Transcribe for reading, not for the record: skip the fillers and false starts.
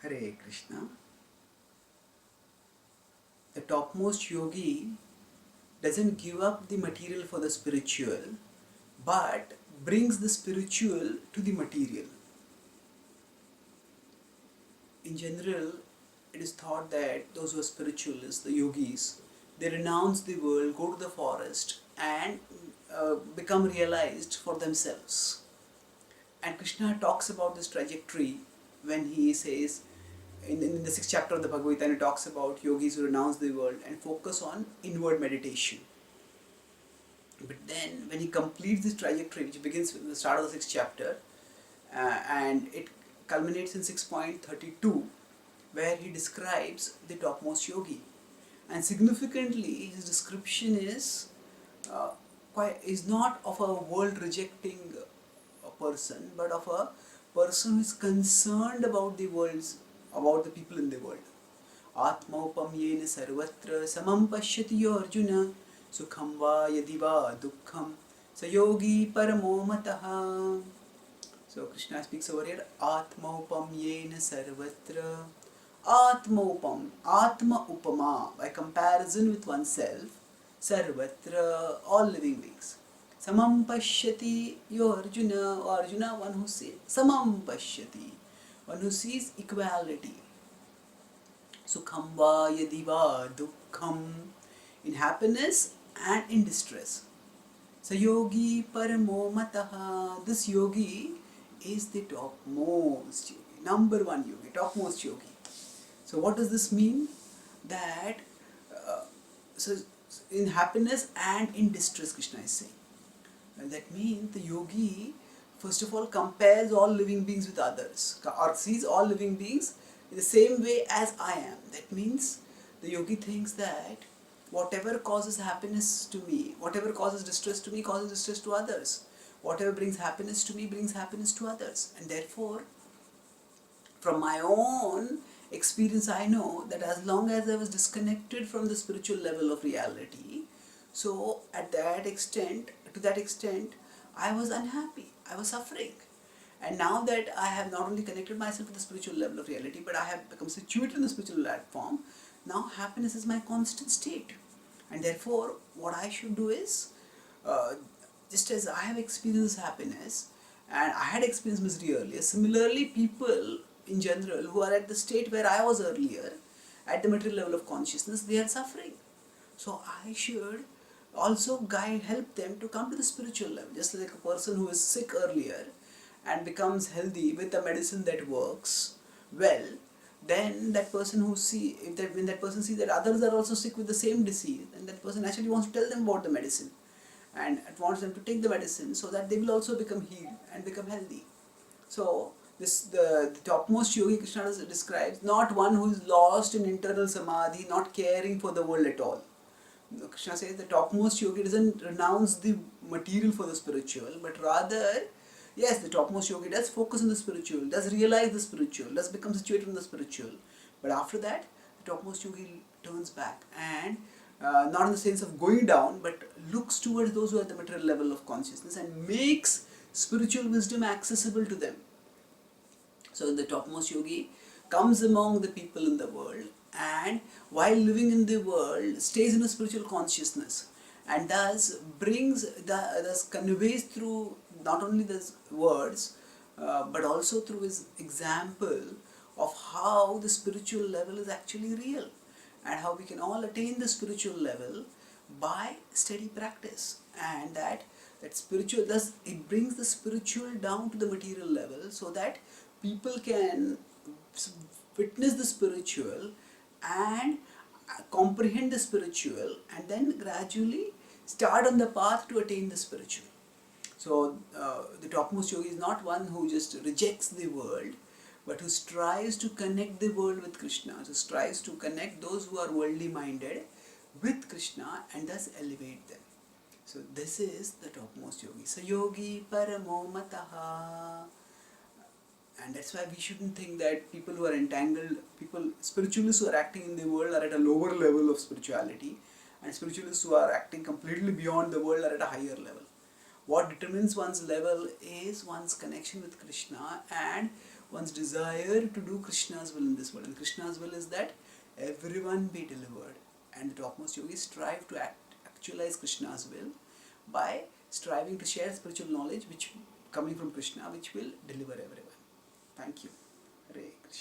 Hare Krishna. The topmost yogi doesn't give up the material for the spiritual, but brings the spiritual to the material. In general, it is thought that those who are spiritualists, the yogis, they renounce the world, go to the forest, and become realized for themselves. And Krishna talks about this trajectory when he says, in the 6th chapter of the Bhagavad-gita, he talks about yogis who renounce the world and focus on inward meditation. But then when he completes this trajectory, which begins with the start of the 6th chapter, and it culminates in 6.32, where he describes the topmost yogi. And significantly, his description is not of a world rejecting person, but of a person who is concerned about the worlds, about the people in the world. Atmaupam yena sarvatra samam pashyati arjuna sukham va yadi va dukkham sayogi paramo mataha. So Krishna speaks over here. Atmaupam yena sarvatra. Atmaupam, Atma upama, by comparison with oneself, sarvatra, all living beings. Samam pashyati, yo Arjuna, or Arjuna, one who sees. Samam pashyati, one who sees equality. Sukham va yadiva dukkham, in happiness and in distress. So yogi paramo mataha, this yogi is the topmost yogi, number one yogi, topmost yogi. So what does this mean? That so in happiness and in distress, Krishna is saying. And that means the yogi, first of all, compares all living beings with others, or sees all living beings in the same way as I am. That means the yogi thinks that whatever causes happiness to me, whatever causes distress to me, causes distress to others. Whatever brings happiness to me, brings happiness to others. And therefore, from my own experience, I know that as long as I was disconnected from the spiritual level of reality, so to that extent, I was unhappy, I was suffering. And now that I have not only connected myself to the spiritual level of reality, but I have become situated in the spiritual platform, now happiness is my constant state. And therefore, what I should do is, just as I have experienced happiness, and I had experienced misery earlier, similarly people in general who are at the state where I was earlier, at the material level of consciousness, they are suffering. So I should also help them to come to the spiritual level. Just like a person who is sick earlier and becomes healthy with a medicine that works well, then that person when that person sees that others are also sick with the same disease, then that person actually wants to tell them about the medicine and wants them to take the medicine so that they will also become healed and become healthy. So the topmost yogi Krishna describes not one who is lost in internal samadhi, not caring for the world at all. Krishna says the topmost yogi doesn't renounce the material for the spiritual, but rather, yes, the topmost yogi does focus on the spiritual, does realize the spiritual, does become situated in the spiritual. But after that, the topmost yogi turns back and not in the sense of going down, but looks towards those who are at the material level of consciousness and makes spiritual wisdom accessible to them. So the topmost yogi comes among the people in the world, and while living in the world stays in a spiritual consciousness, and thus conveys through not only the words but also through his example of how the spiritual level is actually real and how we can all attain the spiritual level by steady practice, and that spiritual, thus it brings the spiritual down to the material level so that people can witness the spiritual and comprehend the spiritual, and then gradually start on the path to attain the spiritual. So the topmost yogi is not one who just rejects the world, but who strives to connect the world with Krishna, who strives to connect those who are worldly minded with Krishna and thus elevate them. So this is the topmost yogi. So yogi paramo mataha. And that's why we shouldn't think that people who are entangled, spiritualists who are acting in the world are at a lower level of spirituality, and spiritualists who are acting completely beyond the world are at a higher level. What determines one's level is one's connection with Krishna and one's desire to do Krishna's will in this world. And Krishna's will is that everyone be delivered. And the topmost yogis strive to actualize Krishna's will by striving to share spiritual knowledge which coming from Krishna, which will deliver everyone. Thank you. Hare Krishna.